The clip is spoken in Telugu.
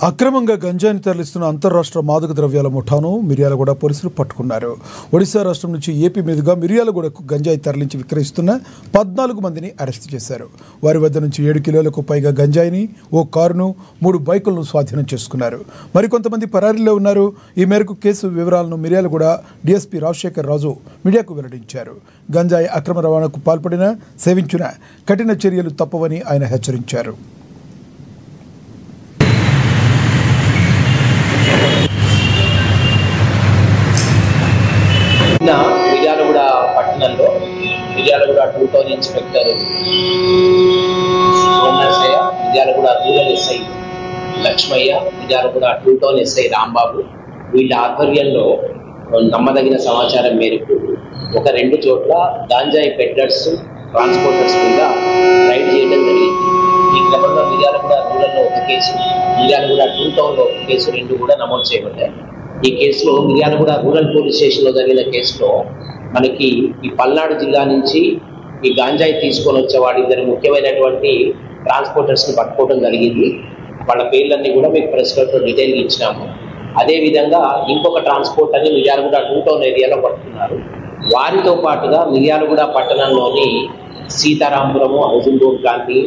అక్రమంగా గంజాయిని తరలిస్తున్న అంతర్రాష్ట్ర మాదక ద్రవ్యాల ముఠాను మిర్యాలగూడ పోలీసులు పట్టుకున్నారు. ఒడిశా రాష్ట్రం నుంచి ఏపీ మీదుగా మిర్యాలగూడకు గంజాయి తరలించి విక్రయిస్తున్న 14 మందిని అరెస్టు చేశారు. వారి వద్ద నుంచి 7 కిలోలకు పైగా గంజాయిని, ఓ కారును, 3 బైకులను స్వాధీనం చేసుకున్నారు. మరికొంతమంది పరారీలో ఉన్నారు. ఈ మేరకు కేసు వివరాలను మిర్యాలగూడ డీఎస్పీ రాజశేఖర్ రాజు మీడియాకు వెల్లడించారు. గంజాయి అక్రమ రవాణాకు పాల్పడిన, సేవించిన కఠిన చర్యలు తప్పవని ఆయన హెచ్చరించారు. మిర్యాలగూడ పట్టణంలో Miryalaguda 2 town inspector Somanarasaiah, Miryalaguda rural SI Lakshmaiah, Miryalaguda 2 town SI Rambabu వీళ్ళ ఆధ్వర్యంలో నమ్మదగిన సమాచారం మేరకు ఒక 2 చోట్ల గాంజాయి పెడ్లర్స్, ట్రాన్స్పోర్టర్స్ మీద రైడ్ చేయడం జరిగింది. ఈ క్రమంలో మిర్యాలగూడ రూరల్లో ఒక కేసు, మిర్యాలగూడ 2 టౌన్లో ఒక కేసు 2 కూడా నమోదు చేయబడ్డాయి. ఈ కేసులో మిర్యాలగూడ రూరల్ పోలీస్ స్టేషన్లో జరిగిన కేసులో మనకి ఈ పల్నాడు జిల్లా నుంచి ఈ గాంజాయి తీసుకొని వచ్చేవాడు 2 ముఖ్యమైనటువంటి ట్రాన్స్పోర్టర్స్ని పట్టుకోవడం జరిగింది. వాళ్ళ పేర్లన్నీ కూడా మీకు ప్రెస్ నోట్లో డీటెయిల్గా ఇచ్చినాము. అదేవిధంగా ఇంకొక ట్రాన్స్పోర్టర్ని మిర్యాలగూడ 2 టౌన్ ఏరియాలో పట్టుకున్నారు. వారితో పాటుగా మిర్యాలగూడ పట్టణంలోని సీతారాంపురము, హౌసింగ్ బోర్డ్ కాలనీ,